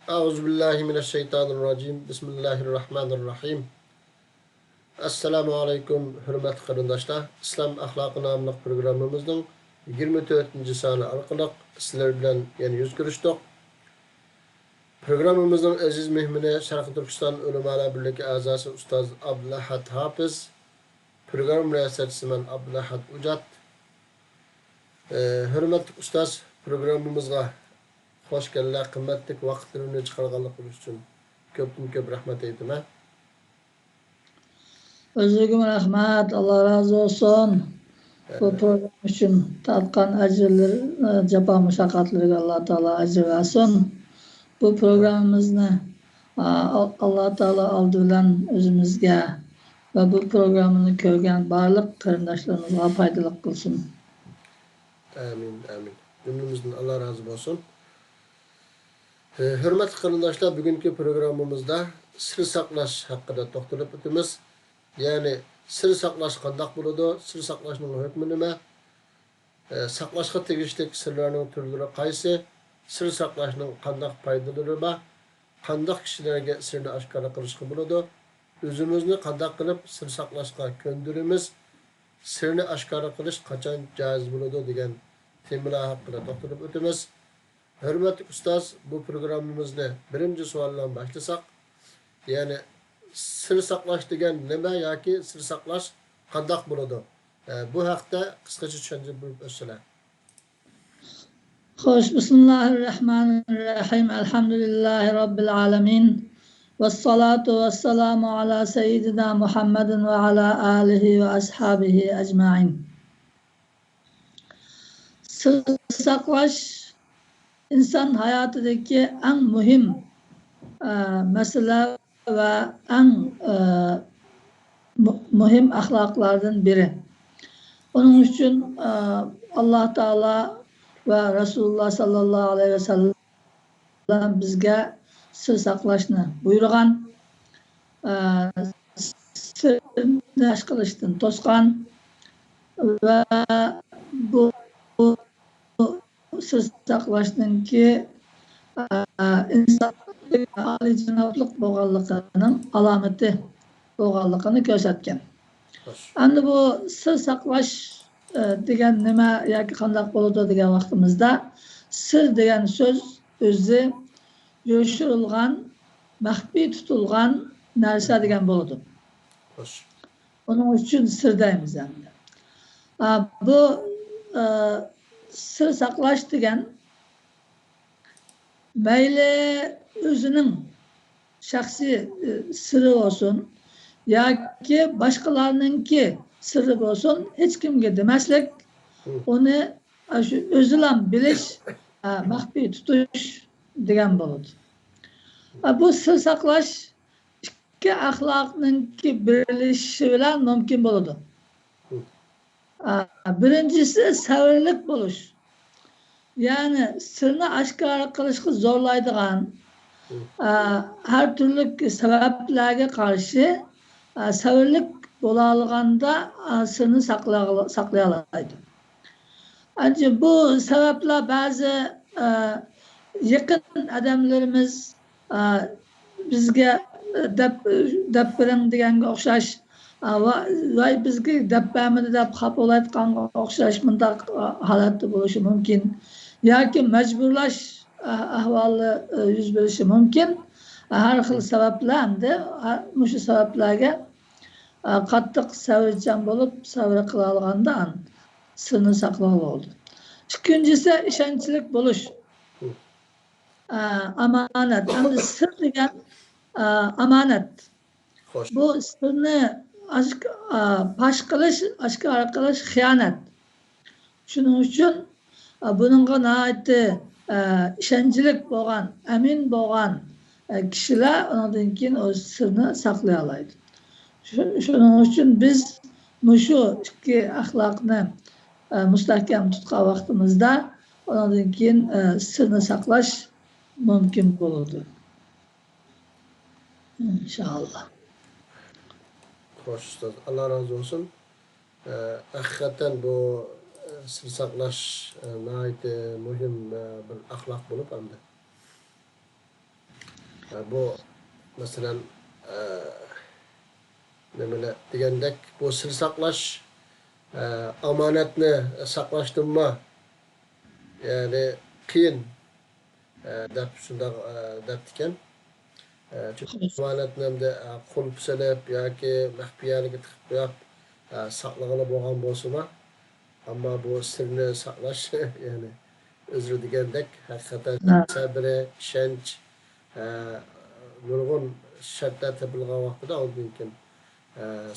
Euzubillahimineşşeytanirracim. Bismillahirrahmanirrahim. Assalamu alaikum hürmetli qarindoshlar. İslam ahlakı namlı programımızın 24. sani arqılıq sizler bilen yani yüz görüşdük. Programımızın aziz mehmini Şarkı Türkistan Ulemalar Birliği azası Ustaz Abdulahad Hafiz. Program riyasatçısı men Abdulahad Ucat. Hürmetli Ustaz programımızga hoş geldiler. Kıymetli vakitlerini çıkarganlık için köp rahmet eyledim. Özgürüm rahmet, Allah razı olsun. Bu program için tatkan acıları, ceba müşakkatları Allah Teala acı versin. Bu programımızı Allah Teala aldılan özümüzge ve bu programını körgen barlık karındaşlarımıza faydalı kılsın. Amin, amin. Cümlemizden Allah razı olsun. Hürmetli karındaşlar, bugünkü programımızda sır saklaş hakkında toxtalып o'tamiz. Yani sır saklaş qandaq bo'ladi, sır saklashning hukmi nima? Saklashga tegishli sirlarning turlari qaysi? Sir saklashning qandaq foydalari bor? Qandaq kishilarga sirni oshkora qilishga bo'ladi? O'zimizni qandaq qilib sir saklashga ko'ndiramiz? Sirni oshkora qilish qachon joiz bo'ladi degan temalar haqida toxtalып o'tamiz. Hürmetli Ustaz, bu programımızda birinci sualdan başlasak, yani sır saklaş degen neme yoki sır saklaş qandaq bo'ladi? Bu haqda qisqacha tushuncha berib o'tsalar. Xo'sh, bismillahirrahmanirrahim. Elhamdülillahi rabbil alamin. Vessalatu vesselamu ala seyyidina Muhammedin ve ala alihi ve ashabihi ecmaîn. Sır saklaş İnsan hayatındaki en mühim mesele ve en mühim ahlaklardan biri. Onun için Allah Teala ve Resulullah sallallahu aleyhi ve sellem bizge sır saklaşını buyurgan, sırrını aşk kılıştın toskan ve bu sır saklashdan ki insan âli cenablık bo'lganligining alomati bo'lganligini ko'rsatgan. Endi bu sır saklash degan nima yoki qanday bo'ladi degan vaqtimizda sir degan so'z o'zi yoshirilgan, maxfiy tutilgan narsa degan bo'ladi. Onun uchun sir deymiz endi. Bu sır saklaş degan mayli o'zining shaxsiy siri olsun yoki boshqalarninki siri bo'lsin, hech kimga demaslik, uni shu o'zi bilan bilish, maxfiy tutish degan bo'ladi. Bu sir saklash ikki axloqninki birlashishi bilan mumkin bo'ladi. Birincisi savrlik bo'lish. Yani sırrını aşkara kılışkı zorlaydıgan her türlü sebeplerine karşı savrlik bo'lalığanda sırrını saklayalaydı. Ancak bu sebepler bazı yakın adamlarımız bizge depbirin degenge o'xshash vay bizga dabbamidi deb xafa bo'layotganga o'xshash mundaq holatda bo'lishi mumkin yoki majburlash ahvoli yuz berishi mumkin. Har xil sabablar hamda shu sabablarga qattiq savrchan bo'lib savr qila olgandan sirni saqlab oldi. Ikkinchisi ishonchlik bo'lish. Amonat. Endi sir degan amonat. Bu sirni pash qilish, oshkora qilish xiyonat. Shuning uchun buningga nihoyatda ishonchlik bo'lgan, amin bo'lgan kishilar undan keyin o'z sirni saqlay oladi. Shuning uchun biz shu ikki axloqni mustahkam tutgan vaqtimizda undan keyin sirni saqlash mumkin bo'ladi. İnşallah. Hoş Ustaz. Allah razı olsun. Hakikaten bu sır saklash nihayet mühim bir ahlak bulup hem de. Bu mesela nemele degandek bu sır saklaş amanatni saqlashdanmi ya'ni qiyin deb shundoq debdikan. Çünkü amanatni hamda qulp sanab yoki maxfiyaliga tiqib qo'yib saqlag'ili bo'lgan bo'lsa-mu, ammo bu sirni saqlash ya'ni o'zri degandek haqiqatan sabri, ishonch nurg'un shartlar topilgan vaqtida u mumkin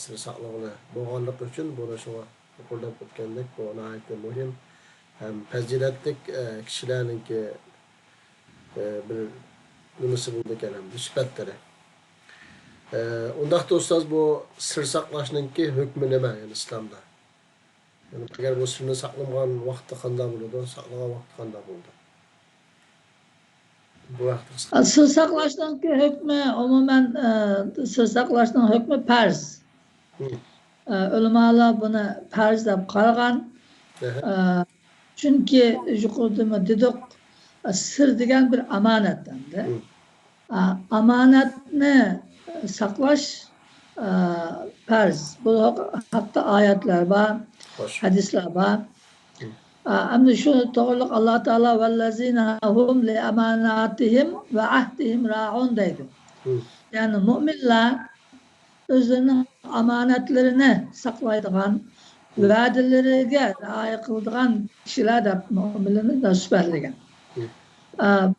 sir saqlag'ili bo'lganligi uchun buni shunga qo'llab o'tgandek bu nihoyatda muhim ham fazilatli kishilarniki bir nimasi bo'ldi ekan ham sifatlari. Undaqda ustoz bu sir saqlashninki hukmi nima yani islomda? Yani agar bu sirni saqlangan vaqtda qanday bo'ladi, saqlagan vaqtda qanday bo'ladi? Bu vaqtda Sır saklashning hukmi umuman sır saklashning hukmi farz. Ulamolar buni farz deb qaragan. Chunki yuqorida dedik sir degan bir amonatdan-da. Amonatni saqlash farz. Bu haqda oyatlar bor, hadislar bor. Endi shu to'g'riliq Alloh taolo vallazina hum li amanatihim va ahdihim ra'un deydi. Yani mu'minlar o'zlarining omonatlarini saqlaydigan, va'dalariga rioya qiladigan kishilar deb mu'minlarni sifatlagan.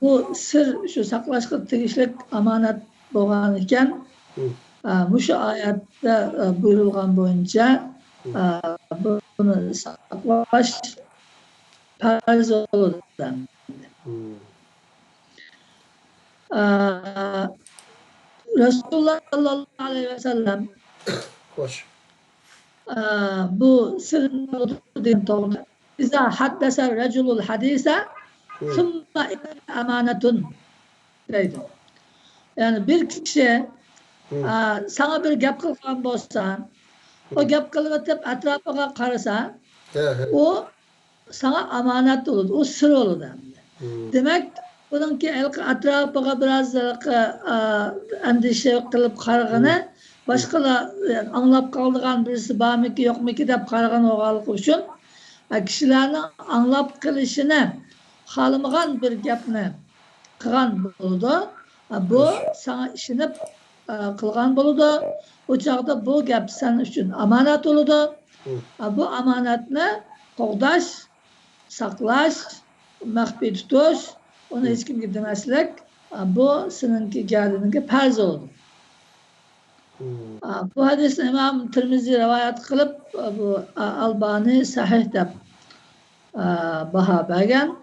Bu sir shu saqlashga tegishli omonat bo'lgan ekan, mushu oyatda buyurilgan bo'yicha buni saqlash farz bo'ladi. Resulullah sallallahu aleyhi ve sellem hoş. Bu sırrın doğru. İza haddese reculul hadise thumma amanatun deydi. Yani bir kişi sana bir gap kılgan bolsa, o gap kılıp etrafına karasa, o sana amanat olur, o sır olur. Demek bununki etrafına biraz endişe kılıp kargını, başkalar yani anlap kaldığan birisi var mı ki yok mu ki de kargın oğalık için kişilerin anlap kılışını halımıgan bir gapni kılgan buldu. Bu sana işini kılgan buldu. O çağda bu gap senin için amanat oldu. Bu amanatını qo'g'dash, saqlash, maxfiy tutish, onu hech kimga demaslik, bu seninki gardiniga farz oldu. Bu hadisni İmam Tirmizi rivayet qilib, bu Albani sahih deb baho bergan.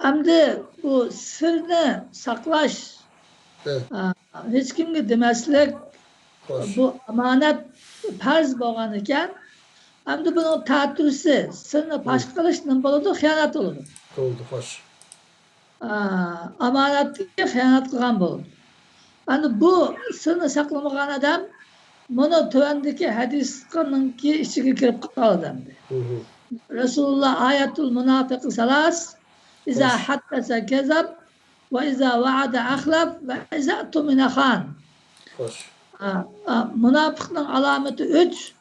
Endi bu sirni saqlash, hech kimga demaslik, bu amonat farz bo'lgan ekan. Endi buni ta'tirisi sirni fosh qilish nima bo'ladi? Xiyonat bo'ladi. Bo'ldi, xo'sh. Amonatga xiyonat qilgan bo'ladi. Endi bu sirni saqlamagan odam buni tuvandagi hadisninki ichiga kirib qoladi endi. Rasululloh ayatul munofiq salas iza haddasa kazab va iza va'ada akhlaf va iza tumina khan. Xo'sh. Munofiqning alomati 3.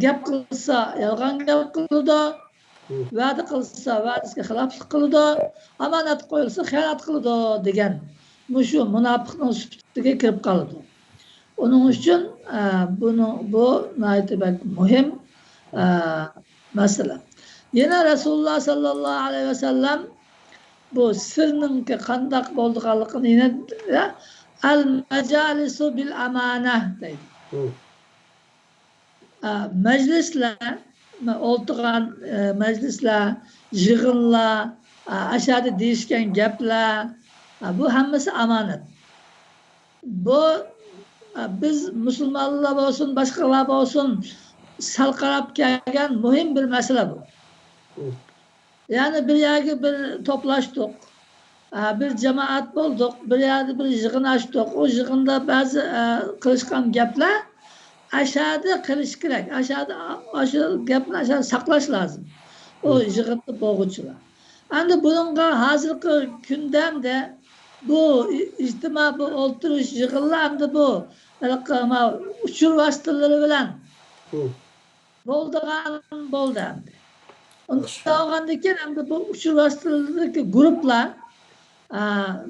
Gap qilsa yolg'on gap qiladi, va'da qilsa va'dasiga xiloflik qiladi, omonat qo'yilsa xiyonat qiladi degan. Mushu munofiqning sifatiga kirib qoladi. Onun uchun bu naytibak muhim masala. Yana Rasululloh sallallohu alayhi vasallam bu sirninki qandaq bo'lganligini yana al majalisu bil amanah deydi. Meclisler, o'tirgan meclisler, yig'inlar, aşağıda deyishgan gaplar, bu hammasi amonat. Bu biz musulmonlar bo'lsin, boshqalar bo'lsin, sal qarab kelgan muhim bir masala bu. Yani bir yerga bir to'plashdik, bir jamoat bo'ldik, bir yerda bir yig'in ochdik. O yig'inda ba'zi qilishgan gaplar aşağıda qilish kerak. Aşağıda gapni aşağıda saqlash lazım. O yig'inni bo'g'uvchilar. Endi bununla hazırki günden de bu ictima bu olturuş yığınlar endi bu uçur vasıtaları bilen boldu endi. Onda olgandan endi bu uçur vasıtalarındaki gruplar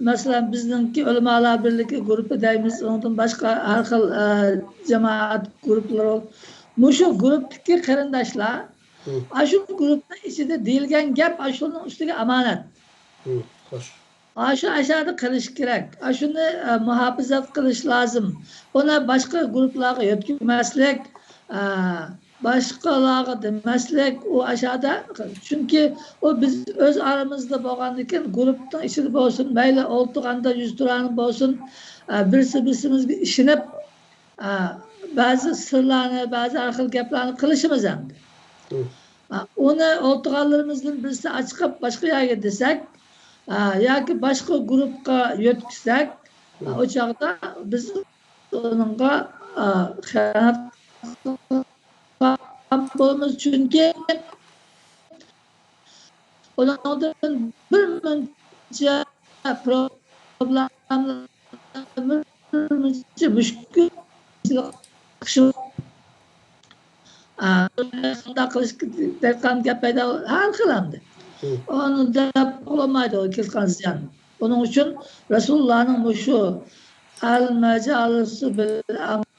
mesela bizninki Ulemalar Birliği grubu deymiz, ondan başka her xil cemaat grupları ol. Muşu grupdaki qarindoshlar Aşu grupta içinde deyilgen gap aşunun üstüne amanet. Hoş. Aşu aşağıda kılış gerek. Aşunu muhafazat kılış lazım. Ona başka gruplara yötkülmezlik, başkalara demezlik o aşağıda. Çünkü o biz öz aramızda boğandıkken grupta içinde olsun, böyle oltuğanda yüz duranı olsun, birisimiz işinip bazı sırlarını, bazı arxil gaplarını kılışımız hem de. Onu oltuğanlarımızın birisi açıp başka yerge desek, ya ki başka grupka yötküsek, o çağda biz onunla xəyanət bulmamız çünkü onlardan bir münce problemler, bir münce müşkül da kılış derkan gapayda her kılandı. Onu da bulamaydı o kilkanızcan. Onun için Resulullah'ın şu el-mecalısı bil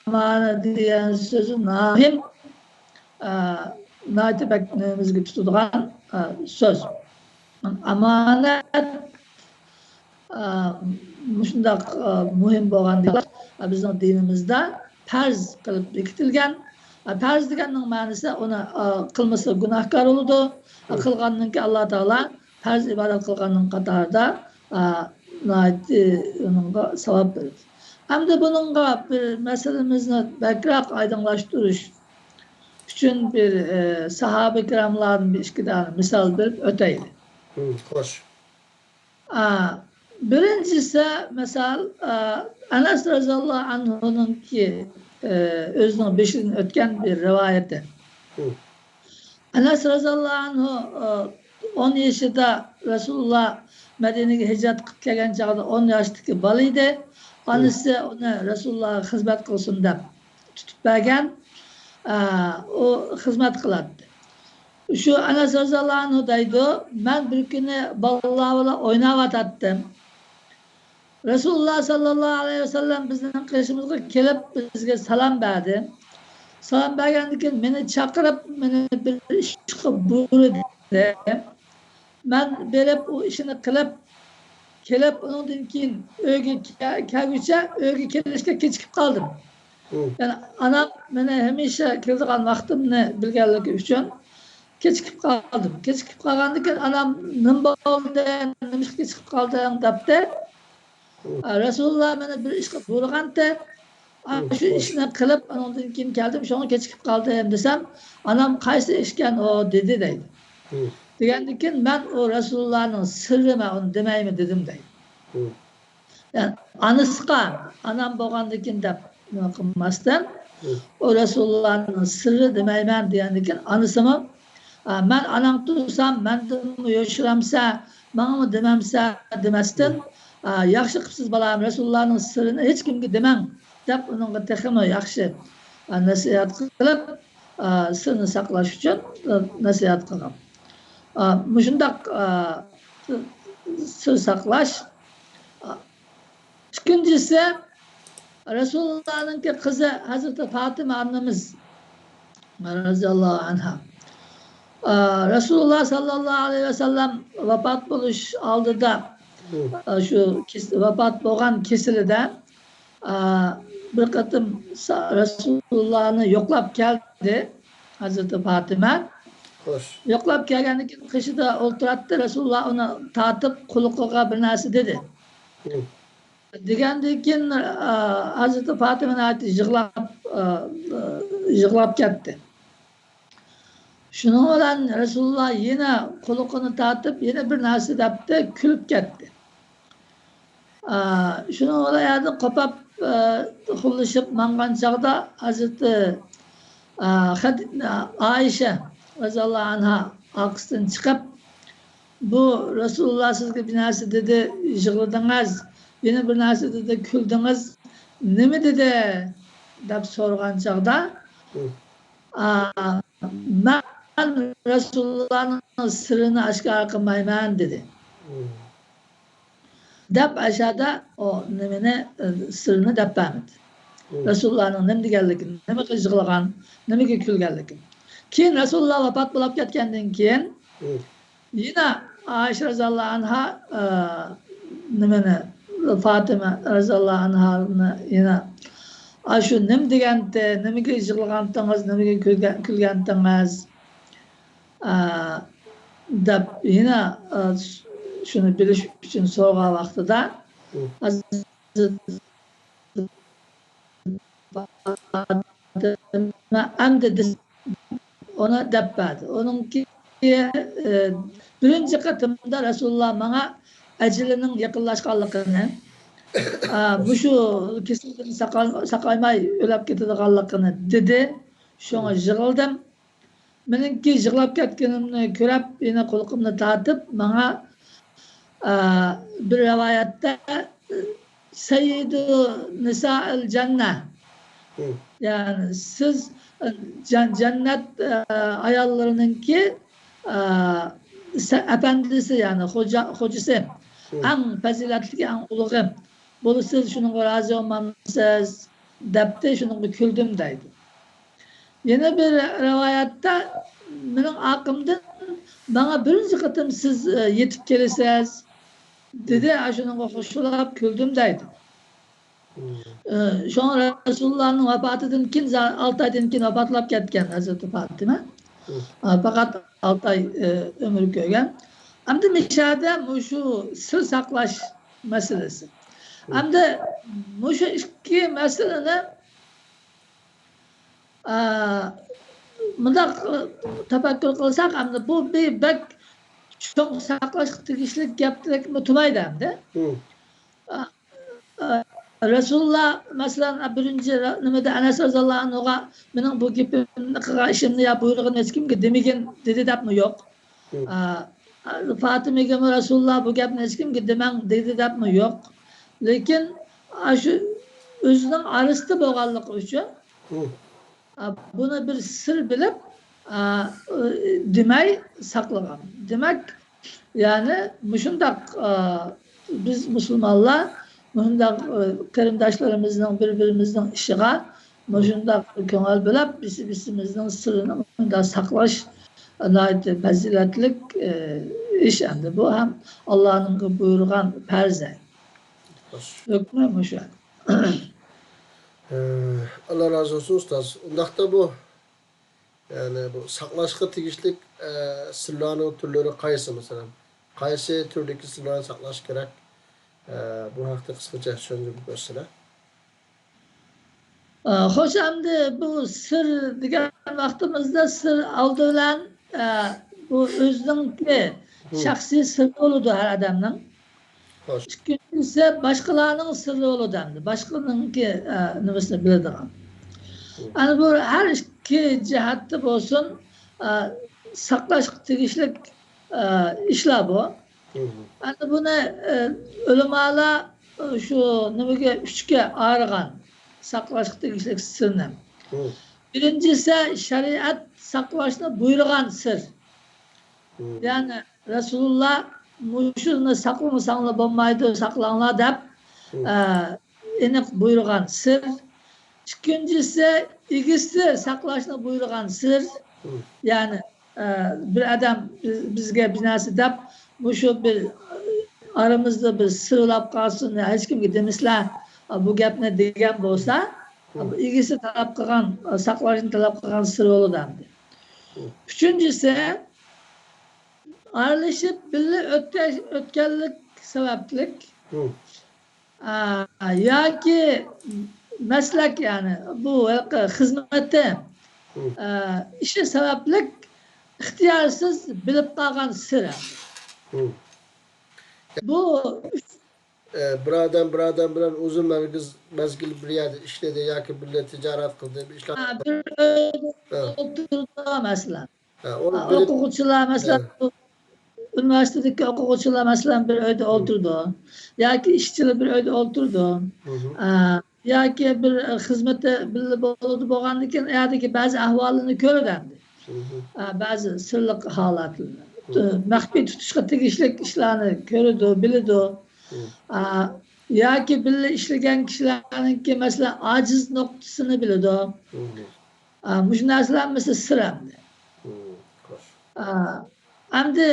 amane diyen sözü nahim naiti beklememizge tutulgan söz. Amanet şundaq muhim bolgan diyor. Bizning dinimizde farz qilib bekitilgan. Farz deganning ma'nosi ona qilmasa gunohkor bo'ladi. Qilgandan keyin Alloh taolo farz ibodat qilganning qatorida onunga savab verir. Hem de bununla bir meselemizni bekrak aydınlaştırış için bir sahabe-i kiramların bir işkidanı misal verip öteydi. Hoş. Birincisi mesela Enes radıyallahu anh'ın ki özünün beşiğini ötken bir rivayeti. Enes radıyallahu anh'ı 10 yaşında Resulullah Medine'ye hicret kılıp gelgen çağda 10 yaşındaki balıydı. Annesi ona Resulullah'a hizmet kılsın da tutup bergen o hizmet kıladı. Şu Enes radıyallahu anh'daydı. Ben bir günü ballarla oynavattım. Resulullah sallallahu aleyhi ve sellem bizim karşımıza gelip bizge salam verdi. Salam bergendikken beni çakırıp beni bir iş buyurdu. Ben berip o işini kılıp kelep ondan keyin öge kelguncha öge kelishga kechikib qoldim. Yani anam meni hamisha keladigan vaqtimni bilganligi uchun kechikib qoldim. Kechikib qolgandan keyin anam nima bo'ldi, nima kechikib qolding debdi. Rasululloh meni bir ishga buyurganda shu ishni qilib ondan keyin keldim, shuni kechikib qoldim desam, anam qaysi ishkan o dedi deydi. Degandan keyin men o Resulullah'ın sirrimi onu demaymi dedim deydi. Yani anısqa anam bo'lgandan keyin deb nima qilmasdan o Resulullah'ın sirri demayman degandan keyin anısimi men anam tursam, men yo'shiramsa, menga demamsa demasdan yaxshi qilibsiz balam, Resulullah'ın sirrini hech kimga demang deb unga texmi yaxshi nasihat qilib sirni saqlash uchun nasihat qildim. Muşundaq sır saklaş. İkincisi Resulullah'ın ki kızı Hazreti Fatıma annemiz radıyallahu anha. Resulullah sallallahu aleyhi ve sellem vefat buluş aldı da şu vefat boğan kesilide bir katım Resulullah'ını yoklap geldi Hazreti Fatıma. Hoş. Yoklap kelgandan keyin qishida o'ltiratdi. Rasululloh uni tatib quluqiga bir narsa dedi. Degandan keyin Hazrati Fatimani aytdi, yig'lab ketdi. Shuning bilan Rasululloh yana quluqini tatib, yana bir narsa debdi, kulib ketdi. Shuning bilan yana qopab xulishib mangan chog'da Hazrati Aisha radıyallahu anha arkasından çıkıp bu Resulullah sizge bir narsa dedi yığıldınız, yine bir narsa dedi küldünüz, nemi dedi dep sorgan çağda ben Resulullah'ın sırrını aşkar kılmayman dedi. Dep aşağıda o nemine sırrını dep vermedi. Resulullah'ın nem deganligini, nima qilgan, nimaga kulganligini. Keyin Resulullah vafot bo'lib ketgandan keyin yine Ayşe radhiyallohu anha nimani Fatima radhiyallohu anhani yine shu nim deganda nimaga yig'lagandingiz, nimaga kulgandingiz deb yine şunu bilish uchun so'rag'an vaqtida Amdi ona dep verdi. Onunki birinci katımda Resulullah bana ecilinin yakınlaşkanlıkını bu şu kesinlikle sakaymay ölüp getidiganlıkını dedi. Şuna yığıldım. Benimki yığılıp ketkenimni körüp yine kulağımni tartıp bana bir rivayette Seyyid-i Nisa'il Cennet yani siz cennet ayallarınınki efendisi yani hocası en faziletli en uluğum. Bunu siz şunun razı olmamışsınız depti şunun küldüm deydi. Yine bir rivayette benim aklımdan bana birinci katım siz yetip gelirsiniz dedi. Şunun hoşlanıp küldüm deydi. Sonra Resulullah'ın vefatından keyin 6 aydan keyin vafatlab ketgan Hazreti Fatima. Fakat 6 ay ömür ko'rgan. Hamda mishada şu sir saqlash masalasi. Hamda şu ikki masalani bundaq tafakkur qilsak hamda bu bir bak cho'ng saqlash tegishli gapdek tumaydi hamda. Resulullah mesela birinci nimada Anas radhiyallohu anhuga mening bu gapimni qilgan ishimni ya buyrug'ini hech kimga demagan dedi debmi yo'q. Fatimaga Resulullah bu gapni hech kimga demang dedi debmi yo'q. Lekin shu o'zining aristi bo'lganligi uchun buni bir sir bilib demay saqlagan. Demak, yani shundoq biz musulmonlar bunda qarindoshlarımızın birbirimizin işiga şunda ko'ngil bilib birimizin sırrını bunda saqlash faziletlik iş endi. Bu ham Allah'ın buyurgan farzi. Hükmü şu. Allah razı olsun ustaz. Undaqda bu yani bu saqlashga tegishlik sirlarning turlari qaysi mesela? Qaysi turdagi sirlarni saqlash kerak? Bu haqda qisqacha tushuntirib bersinlar. Hoş hamdi bu sır degan vaqtimizda sır oldi bilan bu o'zininki shaxsiy sirri bo'ladi har odamning. Ikkinchisi boshqalarning sirri bo'ladi hamdi. Boshqaninki nimasini biladigan. Ana bu har ikki jihatda bo'lsin saqlash tegishli ishlar bu. Yani bunu ulamalar şu nimaga üçge ayırgan saqlashga tegishli sirni. Birincisi şeriat saqlashni buyurgan sir. Yani Resulullah şunu saqlamasanglar bo'lmaydi, saqlanglar deb aniq buyurgan sir. İkincisi ikisi saqlashni buyurgan sir. Yani bir adam bizga bir narsa deb şu bir aramızda bir sırlap kalsın, hiç kimge demişler bu gap ne degan bo'lsa, ikisi talab qilgan, saqlashni talab qilgan sir bo'ladi hamdi. Üçüncüsü aralashib birga o'tganlik sabablik yoki maslak yani bu xizmati ishi sabablik ixtiyorsiz bilib qolgan sir. Bu bir adam bilan uzun mezgil bir yerde işledi yoki birga tijorat qildi, ishlar oturdi mesela. O'quvchilar mesela üniversitedeki okuvchilar masalan bir uyda o'tirdi yoki ishchilar bir uyda o'tirdi yoki bir xizmatda birga bo'lgandan keyin uyerdagi ba'zi ahvolini ko'rgandi ba'zi sirliq holatlarni maxfiy tutishga tegishli ishlarni ko'rdi biladi yoki birga ishlagan kishilarniki masalan ojiz nuqtasini biladi shu narsalar masalan sir endi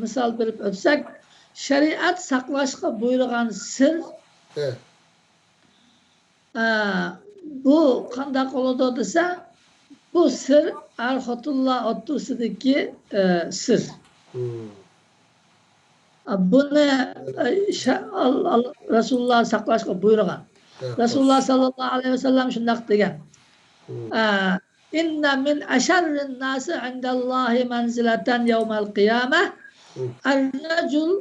misol berib o'tsak shariat saqlashga buyurgan sir bu qanday bo'ladi desa bu sir xotinlar o'rtasidagi sir buni rasululloh saqlashga buyurgan rasululloh sollallohu alayhi vasallam shundoq degan inna min asharrin nasi indallahi manzilatan yawmal qiyamah ar-rajul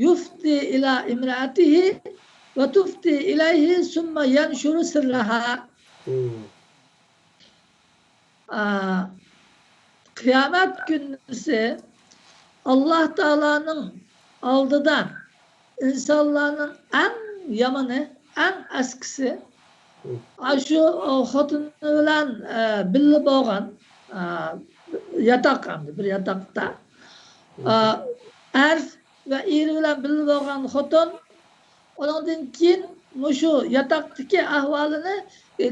yufti ila imraatihi ve tufti ilayhi summa yanshuru sirraha kıyamet günüsü Allah Teala'nın aldıdan insanların en yamanı, en eskisi şu xotini bilan birga bo'lgan yotoq bir yotoqda er ve eri bilan birga bo'lgan xotin ondan keyin shu yotoqdagi ahvolini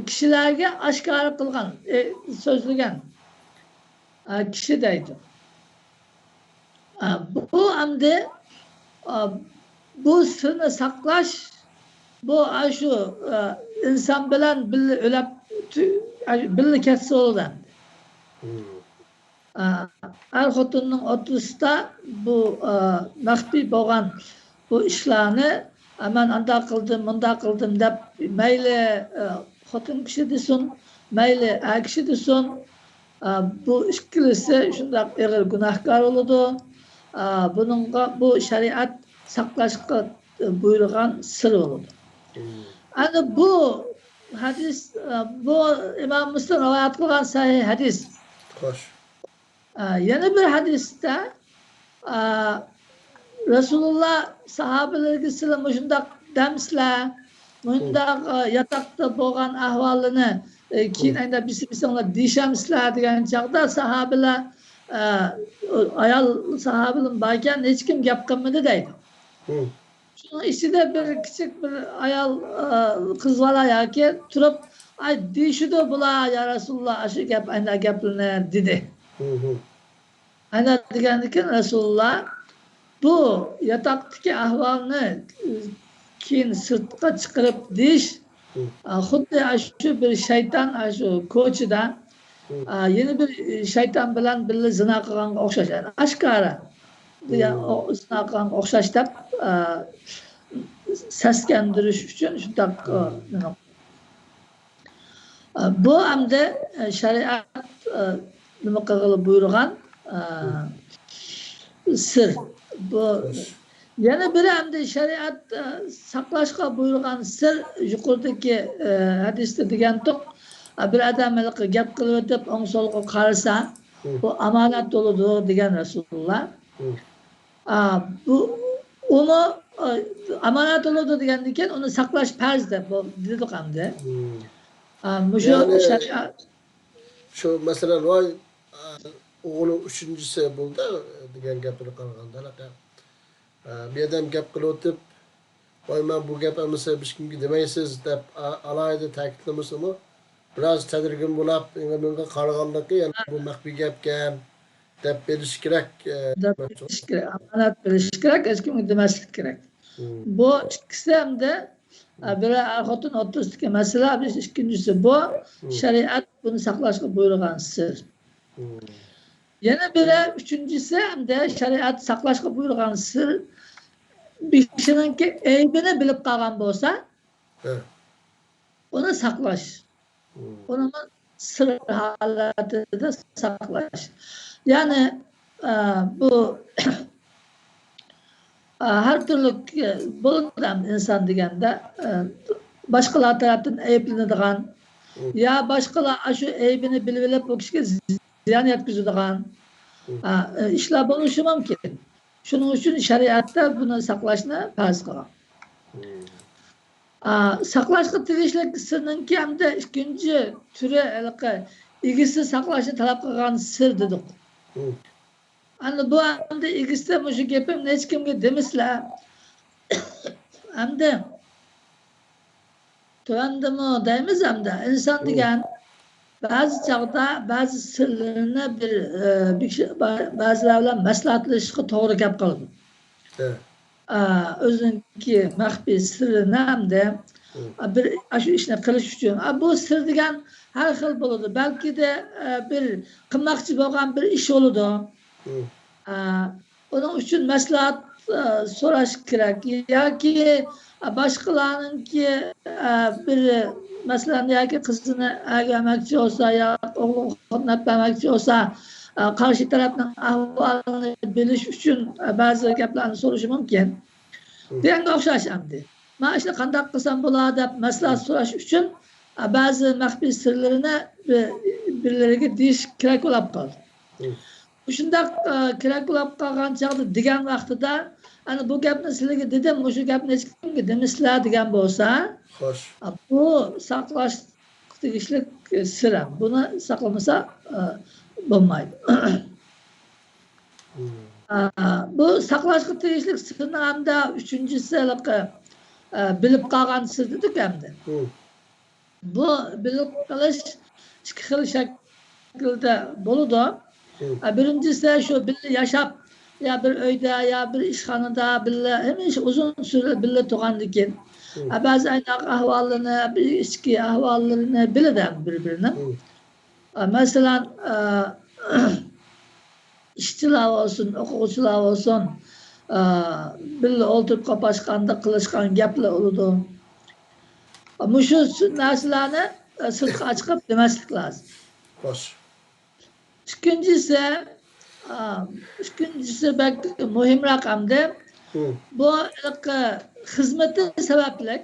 kishilarga oshkora qilgan so'zlagan kishi deydi bu endi bu sirni saqlash bu shu inson bilan birga o'lib birga ketsa bo'ladi er xotinning o'rtasida bu maxfiy bo'lgan bu ishlarni men anda qildim bunda qildim deb mayli xotin kishi desin mayli er kishi desin bu ikkilisi shundoq og'ir gunohkor bo'ladi buningga bu shariat saqlashga buyurgan sir bo'ladi endi bu hadis bu imom muslim rivoyat qilgan sahih hadis yana bir hadisda rasululloh sahobalarga sizlar shundoq damsizlar bundoq yotoqda bo'lgan ahvolini keyin endi bilsanglar deyishamizlar degan chog'da sahobalar ayol sahobalar bor ekan hech kim gap qilmadi deydi shuni ichida bir kichik bir ayol qiz bola yoki turib deyishidi bular ya rasululloh shu gap endi gaplarni dedi endi degandan keyin rasululloh bu yotoqdagi ahvolni keyin sirtqa chiqarib deyish xuddi shu bir shayton shu ko'chada yana bir shayton bilan birga zina qilganga o'xshash oshkora zina qilganga o'xshash deb saskandirish uchun shundoq bu hamda shariat nima qilib buyurgan sir bu yana biri hamda shariat saqlashga buyurgan sir yuqoridagi hadisda degandiq bir odam gap qilib o'tib o'ng so'lga qarasa bu omonat bo'ladi degan rasululloh bu uni omonat bo'ladi degandan keyin uni saqlash farz deb dedik hamda shu shariat shu masalan voy o'g'li uchinchisi bo'ldi degan gapini qaraganda bir odam gap qilib o'tib voy man bu gap bo'lmasa hech kimga demaysiz deb alohida ta'kidlamasami biroz tadrigin bo'lib bunga qaragandan keyin bu maxfiy gapkan deb berish kerak omonat berish kerak hech kimga demaslik kerak bu ikkisi hamda biri er xotin o'rtasidagi masala ikkinchisi bu shariat buni saqlashga buyurgan sir yana biri uchinchisi hamda shariat saqlashga buyurgan sir bir kishiningki aybini bilib qolgan bo'lsa uni saqlash uni sir holatida saqlash ya'ni bu her türlü bo'ladi inson deganda boshqalar tarafdan ayblanadigan ya boshqalar shu aybini bilib olib bu kishiga ziyon yetkazadigan İşler buluşu mümkün. Şunun için şeriatta bunu saklashni farz qilgan. Saqlashga tegishli sirninki hamda ikkinchi turi egisi saqlashni talab qilgan sir dedik. Ana bu hamda egisi shu gapimni hech kimga demislar. Hamda tuvandimi deymiz hamda inson degan ba'zi chog'da ba'zi sirlarini ba'zilar bilan maslahatlashishga to'g'ri gap qiladi. O'ziniki maxfiy sirrini hamda bir shu ishni qilish uchun bu sir degan har xil bo'ladi. Balki de bir qilmoqchi bo'lgan bir ish bo'ladi. Onun uchun maslahat so'rash kerak yoki boshqalarninki bir masalan yoki qizini agamachi bo'lsa yo o'g'li xotnapamoqchi bo'lsa qarshi tarafning ahvolini bilish uchun ba'zi gaplarni so'rashi mumkin. Bunga o'xshash hamda. Mana ishni qanday qilsam bo'ladi deb maslahat so'rash uchun ba'zi maxfiy sirlarini birlariga deyish kerak bo'lib qoldi. Shunday kerak bo'lib qolgan chog'da degan vaqtida ana bu gapni sizlarga dedim, shu gapni hech kimga demislar degan bo'lsa, xo'sh. Bu saqlash tegishli sir. Buni saqlamasa bo'lmaydi. Bu saqlashga tegishli sirni hamda uchinchisi bilib qolgan sir dedik hamda. Bu bilib qolish ikki xil shaklda bo'ladi. Birincisi şu birle yaşap ya bir öyde ya bir işxonada birle hemen uzun süre birle tuğandıkken bazı aynak ahvallarını bir içki ahvallarını bileden birbirine. Mesela işçiler olsun, okuvchilar olsun birle oturup kapaşkanda kılışkan gaplar oldu. Şu narsalarni sirtqa chiqib demaslik lazım. Hoş. İkincisi belki mühim rakamda bu hizmeti sebeplik,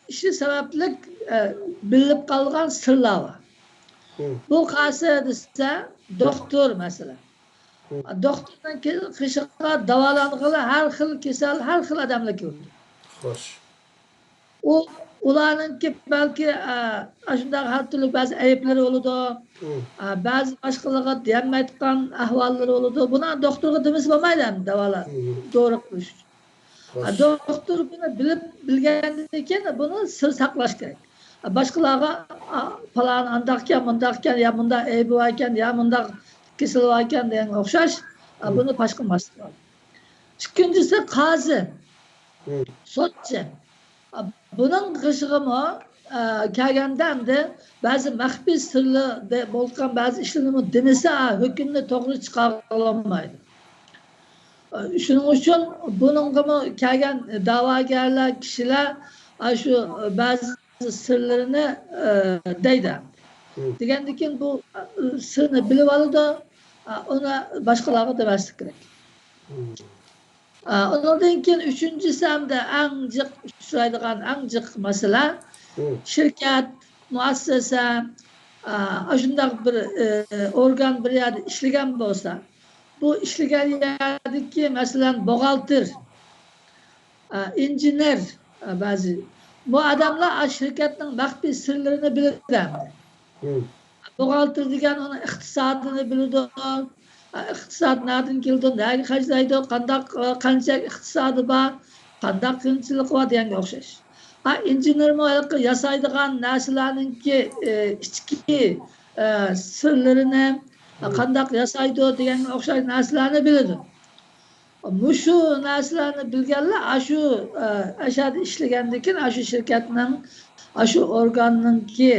işi sebeplik bilip kalgan sırlar var. Bu karşı ise doktor mesela. Doktordan kışıkla davalanıqlı her xil kesel, her xil adamla gördü. Hoş. Ularınki belki şunday her türlü bazı ayıpları oldu. Bazı başkalarına diyemeyen ahvalları oldu. Buna doktorga demesi olmaydı mı davalar? Doğru kılış. Doktor bunu bilgendikken bunu sır saklaş gerek. Başkalarına falan andakken, mundakken, ya munda ayıbı varken, ya munda kesili varken diyen okşaş. Bunu başkılması var. İkincisi kazı. Sotçı. Bunun kışığımı kelgenden de bazı maxfiy sırlı bo'lgan bazı işlerimi demese hükümde doğru çıkarılamaydı. Şunun için bunun gibi kelgen davagarlar kişiler şu bazı sırlarını deydi. Degendikin bu sırrını bilip aldı ona başkalarına demeslik gerek. Ondan keyin üçüncüsü hamda ancaq uchraydigan ancaq masala şirkat, muassasa, shunday bir organ bir yerda ishlagan bo'lsa, bu ishlagan yerdagi masalan buxgalter, injener ba'zi bu odamlar shirkatning maxfiy sirlarini biladi. Buxgalter degan uni iqtisodini biladi. İqtisad nereden keldi, nereye harcaydı, qancha iqtisodi bor, qanday qiyinchilik bor deganga o'xshash. İnjener yasaydigan narsalarninki ichki sirlarini qanday yasaydi deganga o'xshash narsalarni biladi. Shu narsalarni bilganlar shu ashada ishlagandan shu shirkatning shu organninki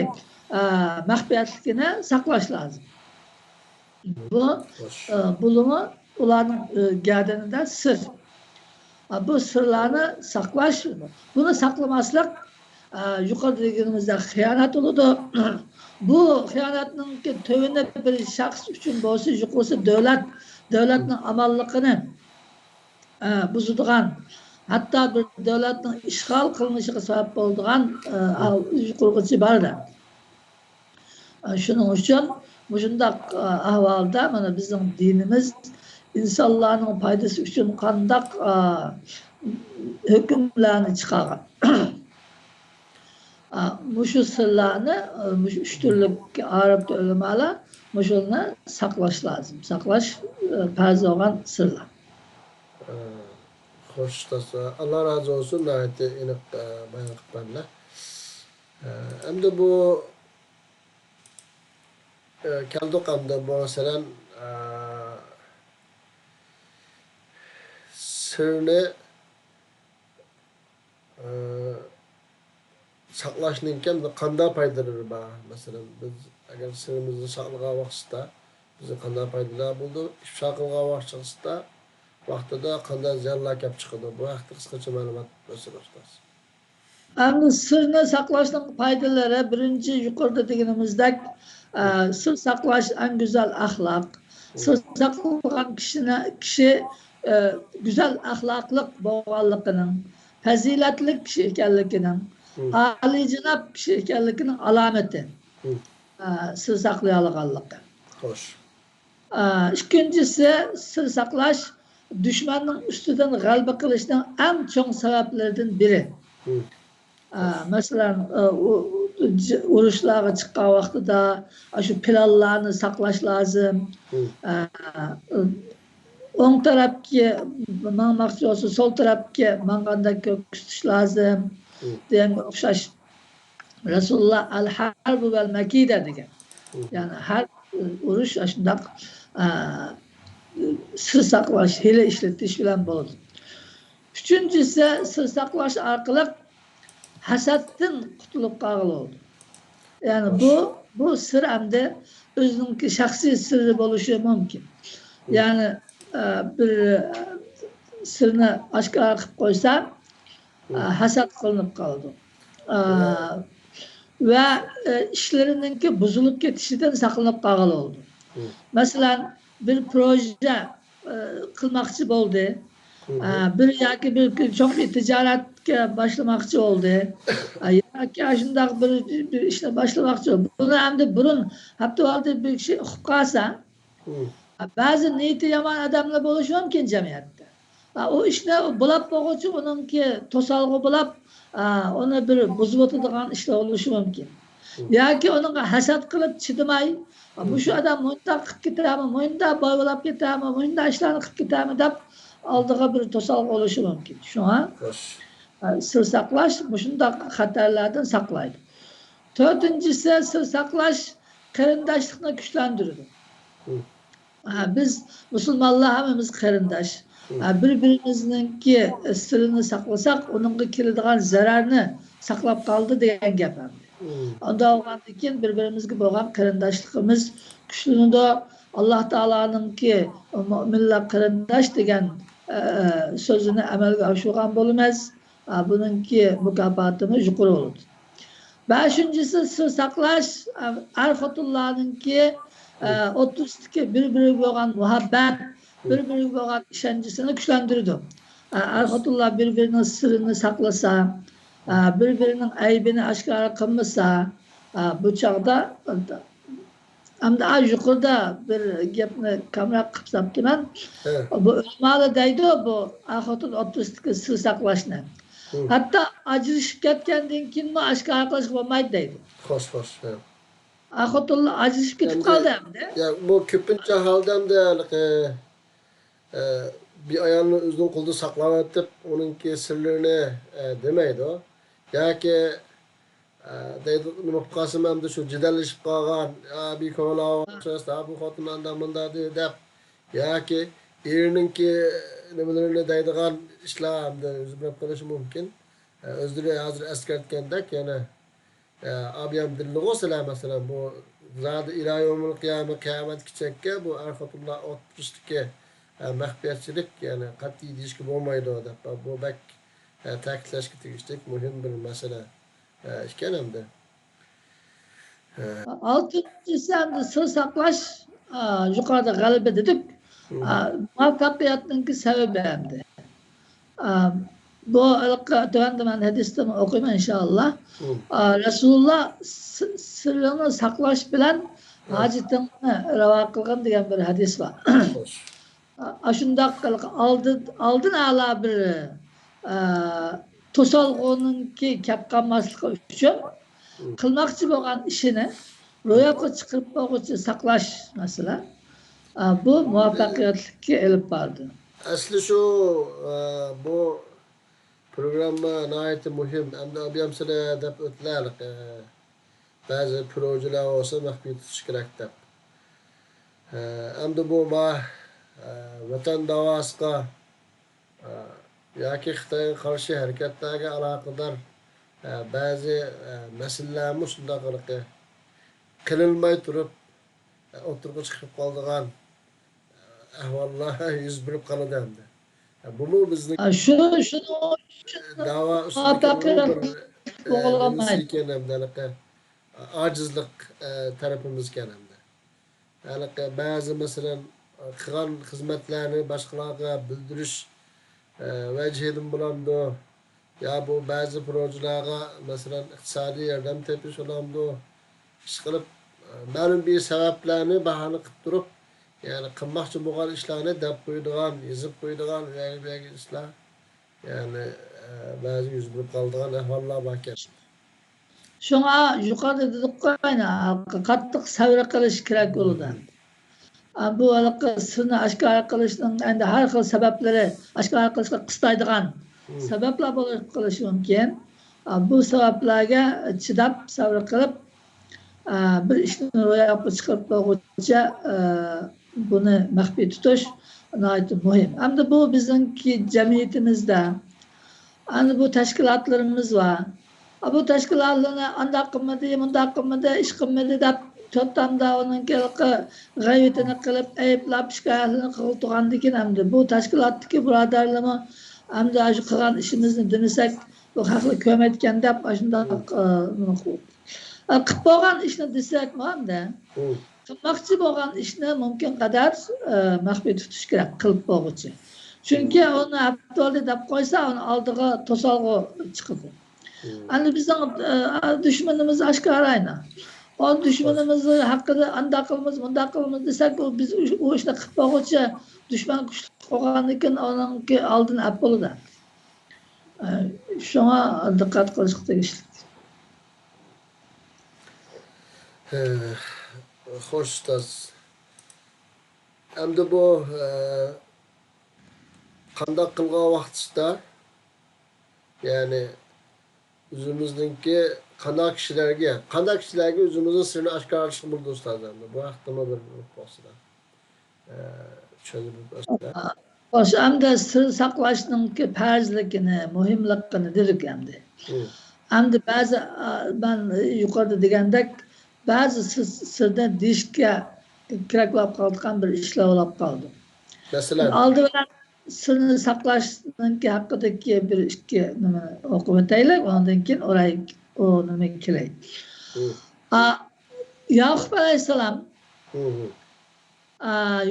maxfiyatligini saqlash lozim. Bu bulumu ularning gardanidan sır. Bu sırlarni saqlash, bunu saqlamaslik yuqorida deganimizda xiyonat bo'ladi. Bu xiyonatning tövini bir shaxs uchun bo'lsa, yuqorisi davlatning amalligini buzadigan, hatto bir davlatning ishg'ol qilinishiga sabab bo'ladigan yuqorisi borda. Shuning uchun Muşundaq ahvalda mana bizim dinimiz insanların paydası üçün qandaq hükümlerini çıkargan. Muşu sırlarını, üç türlü Arap ölümala muşulna saklaş lazım. Saklaş perze olan sırlar. Hoş tasa. Allah razı olsun. Nahiyeti inik bayan kıplarla. Hem de bu keldik anda bu mesela sırrını saqlashninkan qanday foydaları var? Mesela biz agar sirimizni saqlagan vaqtda bizni qanday foydalar bo'ldi? Ifsho qilgan vaqtda vaqtida qanday ziyanlar kelib chiqadi? Bu haqda qisqacha ma'lumot bersangiz ustaz. Yani sırrını saklaşın faydaları birinci yukarıda dediğimizde sır saklaş en güzel ahlak. Sır saklayan kişi güzel ahlaklık boğallıkının, faziletlik kişi ekenlikinin, âli-cenab kişi ekenlikinin alameti. Sır saklayalıkallık. Hoş. İkincisi sır saklaş düşmanın üstünden galba kılışının en çok sebeplerinden biri. Mesela urushlarga chiqqan vaqtida shu planlarni saqlash lazım. O'ng tarafga mangmoqchi bo'lsa, sol tarafga manganda ko'ksitish lazım. Deganga o'xshash. Rasululloh al-harbu val makida degan. Ya'ni har urush shundoq sir saqlash, hiyla ishlatish bilan bo'ladi. Uchinchisi sir saqlash orqali hasaddan qutulib qolgan oldu. Yani bu sır hem de özünki şahsi sırrı oluşu mümkün. Yani bir sırrını aşkara qilib qo'ysa hasad qilinib qoldi. Ve ishlarininki buzilib ketishidan saqlanib qolgan oldu. Mesela bir proje qilmoqchi bo'ldi. Bir yoki bir çok bir ticaretke başlamakçı oldu. Yoki shundoq bir ishni başlamakçı oldu. Buni hamda burun hatta oldi bir kishi o'qib qolsa, ba'zi niyati yomon odamlar bo'lishi mumkin jamiyatda. O ishni bo'lab boquvchi uningki to'salg'i bo'lib, uni bir buzib o'tadigan ishlar bo'lishi mumkin. Yoki uningga hasad qilib chidamay, bu shu odam bundoq qilib ketadimi, bundoq boylab ketadimi, bundoq ishlarni qilib ketadimi deb aldığı bir tosalgı oluşu mümkün. Şu an sır saklaş, şundaq xatarlardan saklaydı. Dördüncüsü sır saklaş, kırındaşlıkla güçlendirir. Biz Müslümanlar hemimiz kırındaş. Birbirimizninki sırrını saklasak, onun kilidğan zararını saklap kaldı diyen gepem. Onda olgandan keyin birbirimizga bo'lgan qarindoshligimiz kuchlanadi. Alloh taoloninki mu'minlar qarindosh degan so'zini amalga oshirgan bo'lamiz. Buningki mukofotimiz yuqori bo'ladi. Beshinchisi sir saqlash er-xotinlarninki o'rtasidagi bir-biriga bo'lgan muhabbat, bir-biriga bo'lgan ishonchisini kuchlantiradi. Er-xotinlar bir-birining sirini saqlasa, birbirinin aybini aşkara kılmasa, bu çağda hem de yukarıda bir gapni kamera qilib ben bu o'lmali deydi bu axotun o'ttirishdagi sir saqlashni. Hatta ajrashib ketgandan keyin oshkora qilish bo'lmaydi deydi. Xo'sh. Axotunlar ajrashib ketib qoldi hamda. Ya bu ko'pincha holda bir ayolni o'zining qo'lida saqlab o'tib, uningki sirlarini demaydi o. Yoki deydi nima qilib qolsam hamda shu jidallashib qolgan, bir ko'ngilga bu xotinlardan bunday deb yoki eriningki nimalarni deydigan ishlar hamda o'zi bilib qolishi mumkin. O'zlari hozir eskartgandek, yana abiyam dilli bo'lsalar masalan bu zodi iloyumul qiyomat kichakka bu er-xotinlar o'ttirishdagi maxfiyatchilik yani qat'iy deyishga bo'lmaydi deb bu bak ta'kidlashga tegishli muhim bir masala ekan hamda. Altıncısı hamda sır saqlash yuqorida g'alaba dedik. Muvaffaqiyatning sababi hamda. Bu tövende ben hadisimi okuyayım inşallah. Resulullah sırrını saklaş bilen Hacettin rava kılgan degan bir hadis var. Xo'sh. Aşundaq aldın ala bir to'solg'uniki kep qolmasligi uchun qilmoqchi bo'lgan ishini ro'yobga chiqarib qo'yuvchi saqlash masala bu muvaffaqiyatlikka elib bordi. Asli şu bu programma nihayet muhim. Hem de abiyamsıda dep ötlerlik. Bazı projeler olsa mahbiyet tutuş gerek dep. Hem de bu vatan davasıqa yoki Xitoyga qarshi harakatlarga aloqador ba'zi masalalarni shundoq qilinmay turib o'tirg'i chiqib qoldigan ahvollar yuz berib qoladi endi. Bunu bizning Şunu da'vo bo'g'ilolmaydi. ekan hamda ojizlik tarafimiz ekan hamda. Ba'zi masalan qilgan xizmatlarni boshqalarga bildirish vajhidan bulamdı. Ya bu bazı projelerga masalan iqtisodiy yordam tepish olamdı. Ish qilib ma'lum bir sabablarni bahona qilib turib, ya'ni qilmoqchi bo'lgan ishlarni deb qo'ydigan, yozib qo'ydigan va ishlar ya'ni ba'zi yuz berib qoldigan ahvollar bor ekan. Şuna yukarıda dedik koyna qattiq sabr qilish kerak bo'ladi. Bu sirni oshkora qilishning endi har xil sabablari oshkora qilishga qistaydigan sabablar bo'lishi mumkin. Bu sabablarga chidab sabr qilib bir ishni ro'yobga chiqarib qo'yguncha buni maxfiy tutish nihoyatda muhim. Hamda bu bizning jamiyatimizda ana bu tashkilotlarimiz var. Bu tashkilotlarni undaq qilmadi, bundaq qilmadi, ish qilmadi deb to'ttamda onun g'aybatini qilib ayblab shikoyatini qilib turgandan keyin hamda bu tashkilotdagi birodarlarni hamda shu qilgan ishimizni demasak bu haqli ko'mayotgan deb shundoq qilib bo'lgan ishni desakmi hamda qilmoqchi bo'lgan ishni mumkin qadar maxfiy tutish kerak qilib bo'lg'uchi. Chunki uni avtolda deb qo'ysa uni oldiga to'solg'i chiqadi. Hani bizning düşmanımız oshkorayna. O düşmanimizni haqida undaq qilamiz, bundaq qilamiz desak, biz o ishni qilib qo'yguncha dushman kuchli qolgandan keyin uningki oldini olib bo'ladi. Shunga diqqat qilish tegishli. Xo'sh, ustoz. Endi bu qandoq qilgan vaqtida ya'ni o'zimizningki qanday kishilarga o'zimizning sirni oshkorlashni bo'ldi ustozlarni. Bu haqda bir bo'lsa. Tushunib bo'lsa. O'sha hamda sir saqlashning farzligini, muhimligini dedik endi. Hamda ba'zi ben yuqorida degandek ba'zi sirni deyishga kerak bo'lib qolgan bir ishlar bo'lib qoldi. Masalan, oldi bilan sirni saqlashning haqidagi bir ikki nima o'qib o'taylik, ondan keyin o nima kelay. Yaqub alayhissalom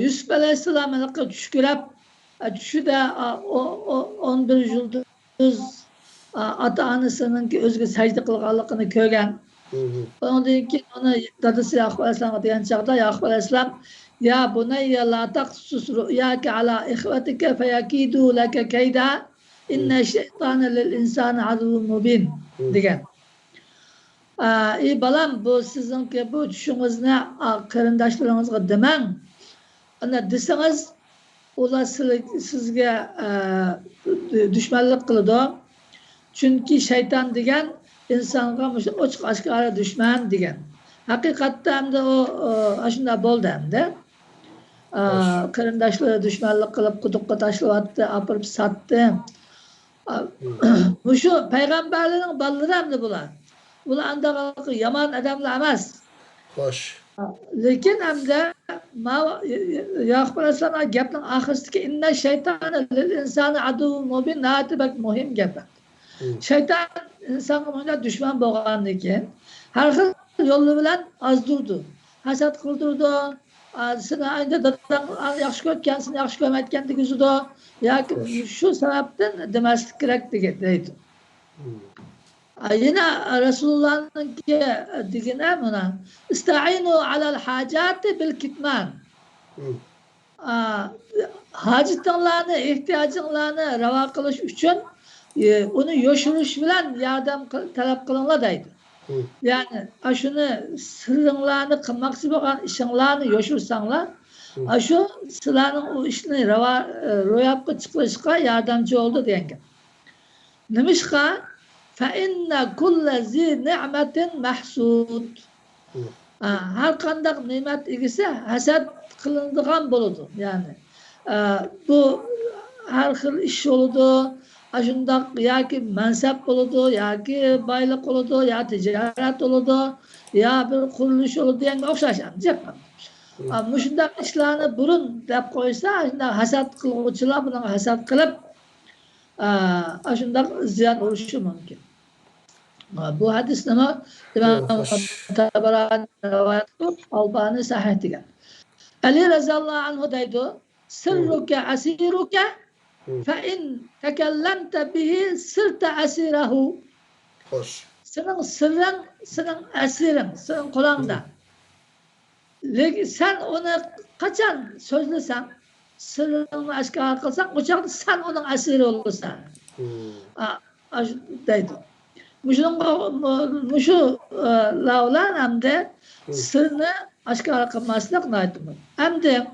Yusuf alayhissalomga tushkurab tushida 11 yulduz ota-onasining o'ziga sajda qilganligini ko'rgan. Ondan keyin ona dadasi Yaqub alayhissalomga degan chaqda Yaqub alayhissalom ya bunayya la taqsus ru'yaka ala ikhwatika fayakidu laka kayda inna shaytana lil insani aduwwun mubin degan. Ey balam bu sizningki bu tushingizni qarindoshlaringizga demang. Ana desangiz ular sizga dushmanlik qiladi. Chunki shayton degan insonga ochiq oshkora dushman degan. Haqiqatda hamda o shunday bo'ldi hamda. Qarindoshlari dushmanlik qilib quduqqa tashlayapti, opirib satdi. Bu shu payg'ambarlarning bolalari hamda bular. Bular andaqa yomon odamlar emas. Xo'sh. Lekin hamda Yaqub alayhissalom gapning oxirisidagi inna shaytona lil insani aduwwun mubin natibak muhim gap. Shayton insonga dushman bo'lgandan keyin har xil yo'li bilan azdurdi. Hasad qildirdi. Seni aynı dadam yaxshi ko'rgan, seni yaxshi ko'rmayotgan degizdi. Yoki shu sababdan demaslik kerak deydi. Yine Resulullah'ın ki digine buna İsta'inu alel hacati bil kitman. Hacetlerini, ihtiyaclarını rava kılış için onu yoşuruş bilen yardım talep kılınla deydi. Yani şunu sırrınlarını kılmakçı olan işinlarını yoşursanlar şu sılanın o işini royapka çıkışka yardımcı oldu diyen. Nemişka fe inne kulle zi ni'metin mahsud. Her kandak nimet ilgisi hased kılındığan buludu. Yani bu her xil iş oludu. Aşındak ya ki mensep oludu, ya ki baylık oludu, ya ticaret oludu, ya bir kuruluş oludu. Yani okşaşan. Ama şundak işlerini burun dep koysa, hased kılgıçılar bunun hased kılıp aşındak ziyan oluşu mümkün. Bu hadis nama İmam Tabarani rivayet kılıp Albani sahih diyen. Ali radıyallahu anhu deydi sırruke asiruke fe in tekellemte bihi sırte asirahu. Hoş. Senin sırrın, senin esirin, senin kulağında. Sen onu kaçan sözlüsen, sırrını aşkına kılsan, uçakta sen onun esiri olursan. Deydi. Muşu lavlan hem de sırrını aşkına kılmasına kınaydı mı? Hem de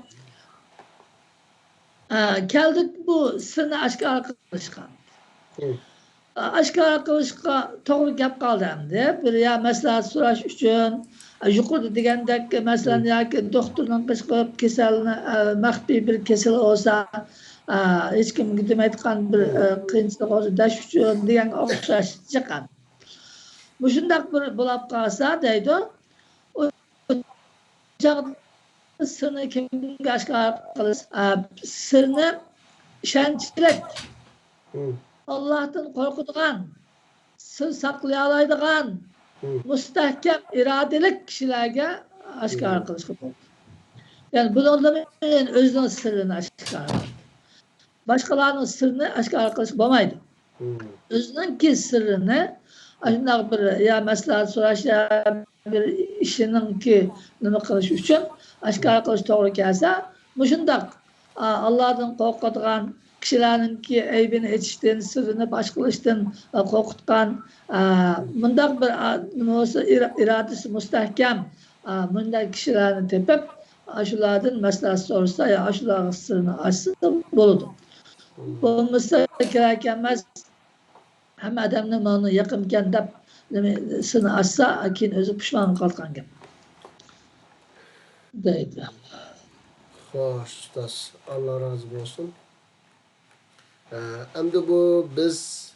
geldik bu sırrını aşkına kılışkan. Aşkına kılışka doğru gap kaldı hem de. Bir ya mesela soraş için yukarıda degandek mesela ya ki doktorun kışkırıp keselini mahbi bir kesel olsa hiç kim gitmeyken bir kıyınçlık olsa daş için degen okşaş çıkan. Bu şundak bir bulap kalsa deydi o sırrını kimden aşkına kılış sırrını şençilek Allah'tan korkuduğun sır saklayalaydıgan müstahkem iradelik kişilerge aşkar kılışkı oldu. Yani bunun özünün sırrını aşkar. Başkalarının sırrını aşkar kılışkı olmaydı. Özünün ki sırrını aşkar bir ya mesela soraş ya bir işinin ki nime kılış için aşkar kılış doğru gelse muşundak Allah'tan korkuduğun kişilerin ki eybini etiştin, sırrını başkılıştın, korkutkan, bundak bir iradesi müstahkem, bundak kişilerini tepip, aşıladın mesela sorsa ya aşıların sırrını açsın, buludu. Bu mesela gelmez, hem adamın onu yakınken de sırrını açsa, akin özü pişman kalkan gibi. Deydi. Hoş, Allah razı olsun. Endi bu biz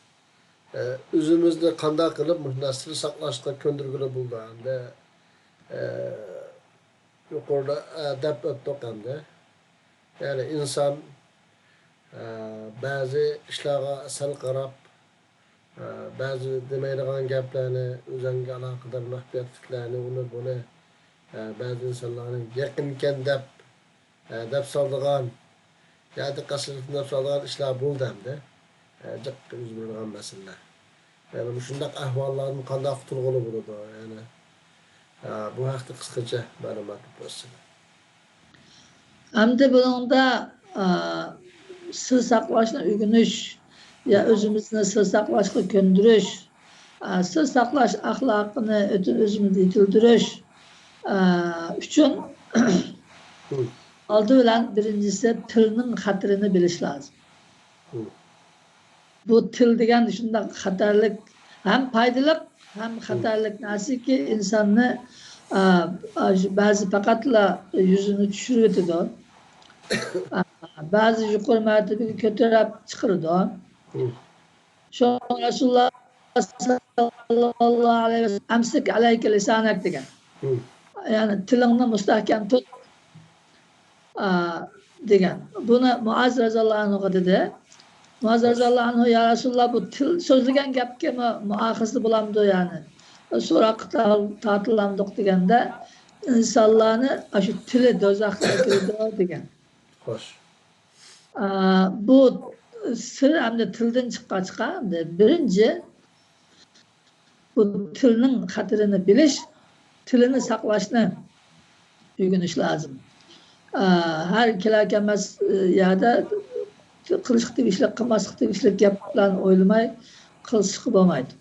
özümüzni qanday qilib sir saqlashga ko'ndirgili bo'ldi endi yuqorida deb o'tdik endi ya'ni inson ba'zi ishlarga sal qarab ba'zi demaydigan gaplarni o'zanga aloqador mahbiyatliklarni uni buni ba'zi insonlarning yaqinkan deb soldigan yani kasırlıktan sonra işler buldu hem de. Cık üzülüren meseleler. Yani bu şundak ahvalların kandak tutulgulu buldu. Yani bu hafta kısaca malumat olsun. Hem de bunun da sır saklaşına ügünüş, ya özümüzün sır saklaşına köndürüş, sır saklaş ahlakını özümüzü itildirüş üçün aldı bilen birincisi tilinin hatırını biliş lazım. Bu til degen şundan hatarlık hem faydalık hem hatarlık nasıl ki insanı bazı fakatla yüzünü düşürüyordu da bazı yukarı mertebeyi kötülep çıkırdı. Şu an Resulullah sallallahu aleyhi ve sellem emsik aleyke lisanek degen. Yani tilini müstahkem tut degen. Bunu Muaz radıyallahu anh'a dedi. Muaz radıyallahu anh ya Resulullah bu til sözlügen gapke muahızlı bulamdı yani. Sonra tatılandık degende insanlarını şu tili dozakla girdi degen. Hoş. Bu sır hem de tilden çıka birinci bu tilinin hatırını biliş, tilini saklashni öğreniş lazım. Her kelakemez yerde qilishga tegishli, qilmaslikqa tegishli gap bilan o'ylamay qilishga bo'lmaydi.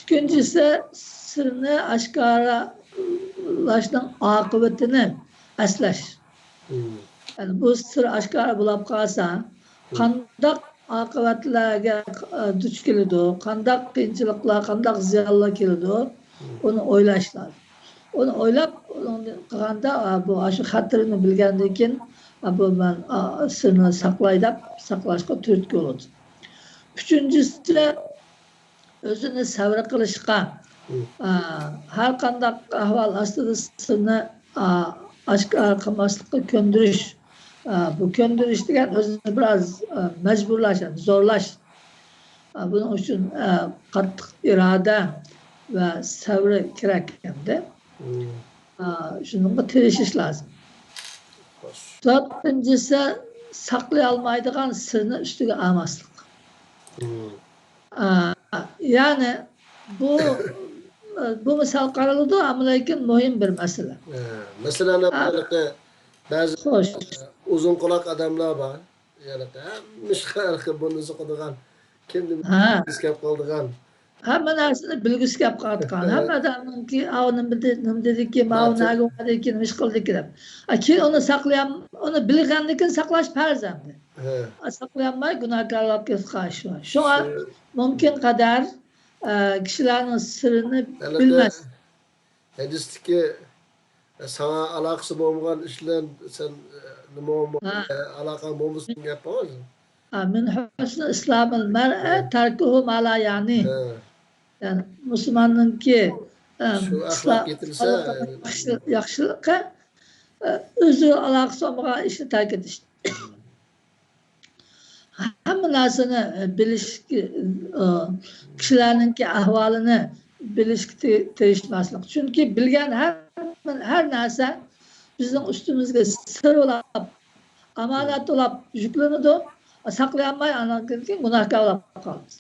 İkincisi, sirni oshkoralashning oqibatini eslash. Yani bu sir oshkora bo'lib qolsa, qandaq oqibatlarga duch keladi, qandaq qiyinchiliklar, qandaq ziyonlar keladi, onu o'ylash lazım. Onu o'ylab qilganda bu shu xatirini bilgandan keyin bu men sirni saqlay deb saqlashga turtki bo'ladi. Uchinchisi, o'zini sabr qilishga, har qanday ahvol ostida sirni oshkor qilmaslikka ko'ndirish. Bu ko'ndirish degan o'zini biroz majburlash, zo'rlash. Buning uchun qattiq iroda va sabr kerak endi. Shunga tirishish lazım. Dördüncüsü, saklay olmaydigan sirni ustiga olmaslik. Yani bu misal qaraladi, ama lekin muhim bir mesele. Mesela bazı uzun kulak adamlar var. Yani mişkarkı bunu sıkıdıgan. Kendi iskap kaldıgan. Hamma narsani bilgisi kelib qolgan. Hamma odamningki nima dediki, mana nima dedik, nima ish qildik deb. Keyin uni saqlayam, uni bilgandan keyin saqlash farz endi. Saqlayolmay gunohkorlarga ketib qolish. Shunga mumkin qadar kishilarning sirini bilmas. Hadisdagi sana alaqasi bo'lmagan ishlar sen nima aloqang bo'lmasin gap bor. Min husni islomil mar'a tarkuhu ma la ya'ni. Yani Müslümanınki ahlak getirse yaxshilikqa o'zi aloqasi olmagan ishni tark etish. Hamma narsani bilish, kishilarninki ahvolini bilishga tirishmaslik. Chunki bilgan her narsa bizning ustimizga sir bo'lib, amonat bo'lib yuklanadi. Saqlayolmay andan keyin gunohkor bo'lib qolamiz.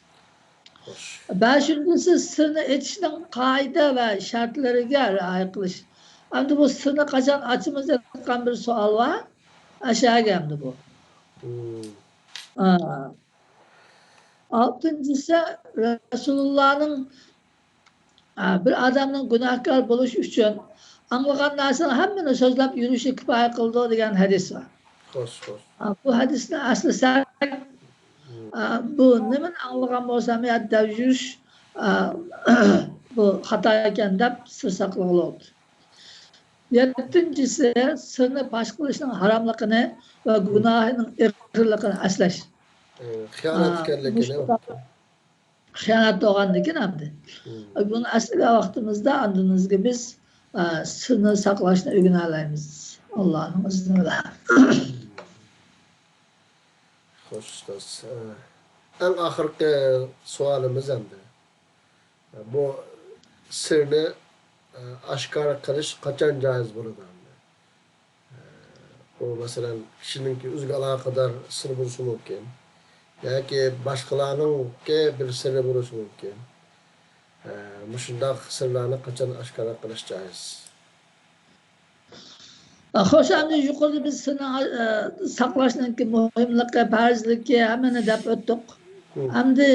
Beşincisi, sirni etishning qoida va shartlariga rioya qilish. Endi bu sirni qachon ochamiz degan bir savol var. Aşağı endi bu. Altıncısı, Resulullah'ın bir adamın gunohkor bo'lish uchun anglagan narsani hammani so'zlab yurishi kifoya qildi degan hadis var. Bu hadisni asli bu nimadan anlagan bo'lsam ya davjush bu xato ekan deb sir saqlag'ili oldi. Yettinchisi, sirni fosh qilishning haromligini va gunohining irqiligini aslash. Xiyonat ekanligini. Xiyonat bo'lgandan keyin hamda. Buni asliga vaqtimizda andimizga biz sirni saqlashni o'rgana olamiz. Allohning izni bilan. Hoş en ahirki sualimiz endi. Bu sirni oshkor qilish qachon joiz bo'ladi? Bu masalan kishininki o'ziga aloqador sir bo'lishi mumkin. Yoki boshqalarningki bir siri bo'lishi mumkin. Mushundaq sirlarni qachon oshkor qilish joiz? Xo'sh, endi yuqorida biz sirni saqlashninki muhimligi, farzligi hammani deb o'tdik. Endi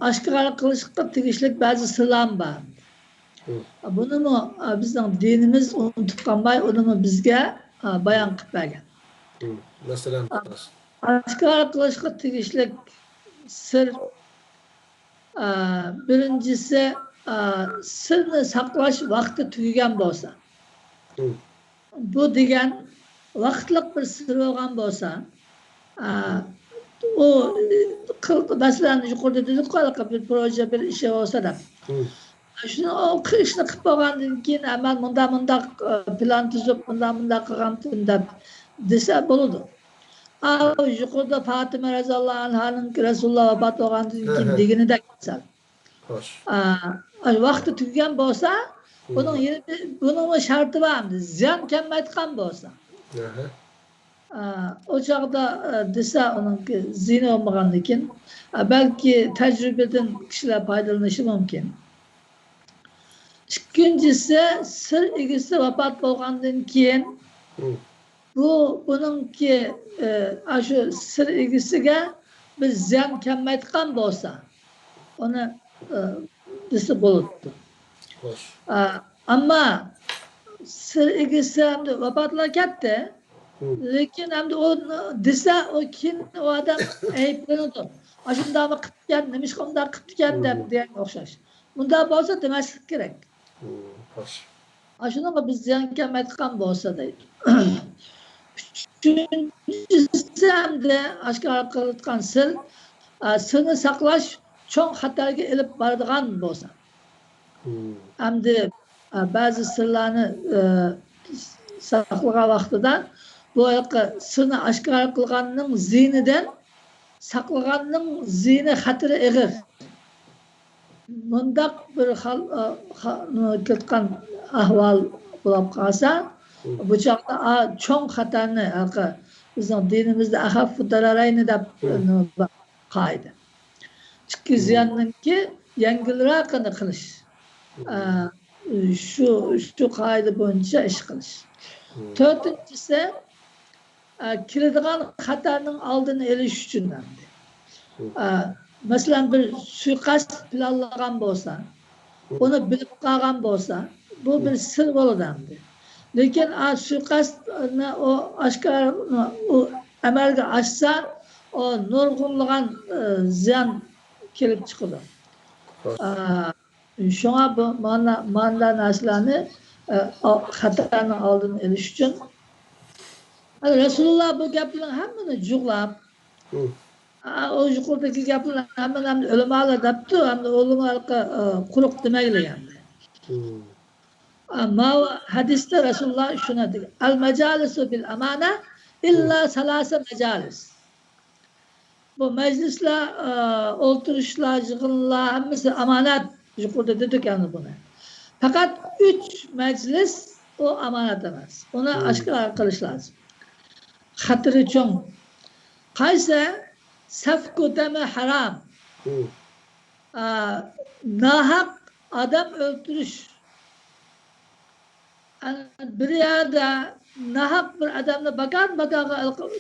oshkor qilishga tegishli ba'zi sirlar bor. Buni bizning dinimiz unutib qolmay, uni bizga bayon qilib bergan. Masalan, oshkor qilishga tegishli sir birincisi, sirni saqlash vaqti tugagan bo'lsa. Bu degan vaqtliq bir sir bo'lgan bo'lsa, o masalan yuqorida dedik-ku, bir proje, bir ish bo'lsa da. Shuni o ishni qilib bo'lgandan keyin amal munda plan tuzib, munda qilgandim deb desa bo'ladi. Yuqorida Fatima roziyallohu anhaning Rasululloh vafot bo'lgandan keyin deganidek misol. Xo'sh. Vaqti tugagan bo'lsa, bunun şartı var mı? Ziyan kelmaydigan bo'lsa. O çağda desa onun zina olmagandan keyin belki tecrübeden kişiler faydalanishi mumkin. ikkinchisi sir egisi vafot bo'lgandan keyin buningki shu sir egisiga biz ziyon kelmayotgan bo'lsa uni desa bo'ladi. Ammo sir egisi hamda vafotlar ketdi, lekin hamda o desa o keyin o odam ayblanadi. Ashundaqmi qilgan, nima ish qilgan qilgan deb degan o'xshash. Bunda bo'lsa demaslik kerak. Shunaqa biz ziyon kelmayotgan bo'lsa deydi. Üçüncüsü hamda oshkor qilayotgan sirni saqlash cho'ng xatarga ilib boradigan bo'lsa. Hamda ba'zi sirlarni saqlagan vaqtida bu sirni oshkor qilganning ziynidan saqlaganning ziyni xatiri ig'ir. Bundaq bir ketgan ahvol bo'lib qolsa, bu chaqda cho'ng xatarni bizning dinimizda ahaffu dararayni deb qoida. Ikki ziyonniki yengilroqini qilish. Şu qoida bo'yicha ish qilish. To'rtinchisi kiradigan xatarning oldini olish uchun masalan bir suiqasd planlagan bo'lsa, onu bilib qolgan bo'lsa, bu bir sir bo'ladi. Lekin suiqasdni o oshkor amalga oshsa, o nurg'unlagan ziyon kelib chiqadi. Şuna bu manda narsalarni xatarni oldini olish uchun Rasululloh bu gaplarni hammani jug'lab o yuqoridagi gaplarni hammani ulamolar debdi, hamda ulamolarga quruq demaylar. Ama hadisda Rasululloh shuna dedi. Al majalisu bil amana illa salasa majalis. Bu meclisler, oturuşlar, yığınlar hammasi amanat. Yukarıda dedik yani buna. Fakat 3 meclis o amanat emas. Ona aşkar qilish lazım. Xatiri cho'ng. Qaysi safku dami haram. Nahaq adam öldürüş. Bir yerde nahaq bir adamla bakar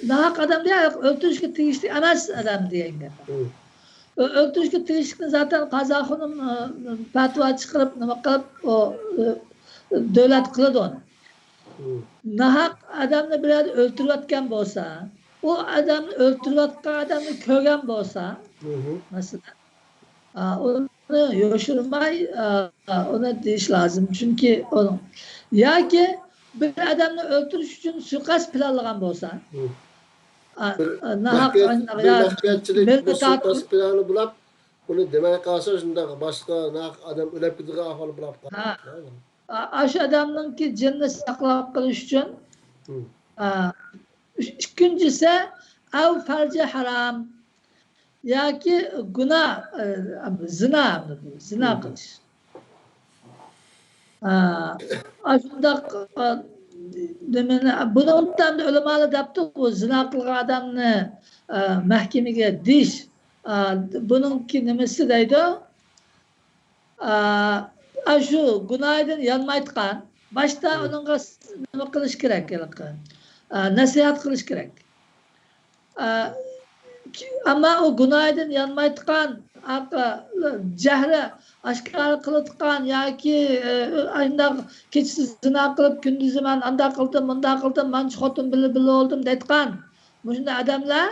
nahaq adam diye öldürüşke tegishli emas adam degan gap. Öldürüşke tegishli zaten Qazoxonim fatvo chiqarib nima qilib davlat qiladi onu. Nahaq adamni bir yerde öldürüyotgan bo'lsa, o adamni öldürüyotgan adamni ko'rgan bo'lsa, masalan, onu yoshirmay ona deyish lazım. Çünkü onu yoki bir adamni öldürüş uchun suiqasd planlagan bo'lsa, nahaq suiqasd plani bo'lib, uni demay qolsa, shunda boshqa nahaq adam o'lib ketadigan ahvol bo'lib qoladi. Aş adamınki cennet saklap kılış için ikincisi ev ferci haram ya ki günah zina kılış. Aslında bunu ondan da ölemalı yaptı o zina kılgan adamını mahkemeye diş bununki nemesi deydi şu günahdan yanmaytgan başta onunla nima qilish kerak nasihat qilish kerak ama o günahdan yanmaytgan jahri oshkor qilayotgan yoki kechasi zina qilib kunduzi man anda qildim bunda qildim man xotin bilib oldim deyotgan shunday odamlar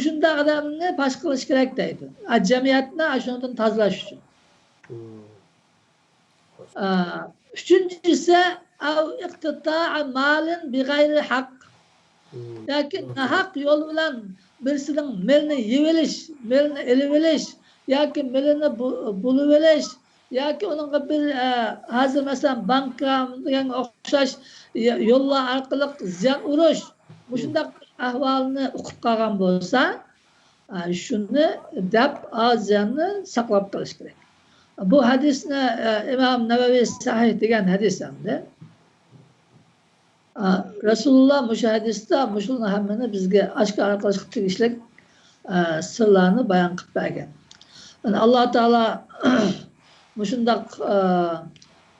shunday odamni fosh qilish kerak deydi jamiyatni shundan tozalash uchun. Üçüncüsü iqtita'a malin bi gayri hak. Lakin hak yolu bilan birisinin melini yeveliş, melini eleveliş, yoki melini buluveliş, yoki onunla bir hazır mesela banka degan o'xshash yo'llar orqali ziyon urish, shunday ahvolni o'qib qolgan bo'lsa, shuni deb ziyonni saqlab qolish kerak. Bu hadisni İmam Nevevi sahih degan hadis hamda Rasululloh mushu hadisda mushuni hammani bizga oshkor qilish tegishli sirlarni bayon qilib bergan. Yani Allah Teala muşundaq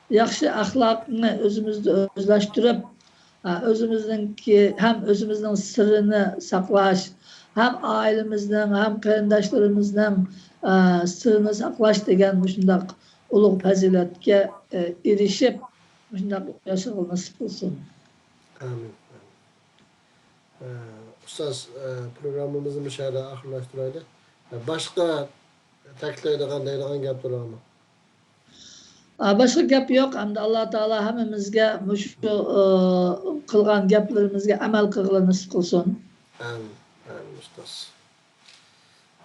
yaxşı axlaqını özümüzde özləşdirib, özümüzdənki hem özümüzün sırrını saklaş, hem ailemizden, hem qarindaşlarımızdan sırrını saklaş degen muşundaq ulug' fazilatga erişip muşundaq yaşağı nasip olsun. Amin. Ustaz programımızı müşahede ahırlaştıraydı. Başka taklifleydiğin deydiğin gap durağımı? Başka gap yok. Hamda Allah Teala hemimizge şu kılgan gaplarımızga amal kılgıla nasip kılsın. Amin. Amin ustaz.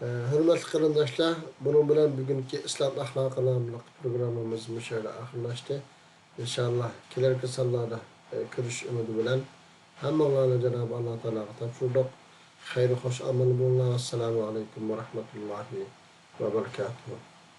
Hürmetli qarindoshlar, bunun bilan bugungi islom axloqi nomli programmamiz müşahede ahırlaştı. İnşallah kelarki sonlarda ko'rish umidi bilan hammalarni Janob Alloh taologa topshirdik. Xayr, xush amal bo'linglar. Assalomu alaykum va rahmatullohi va barakatuh.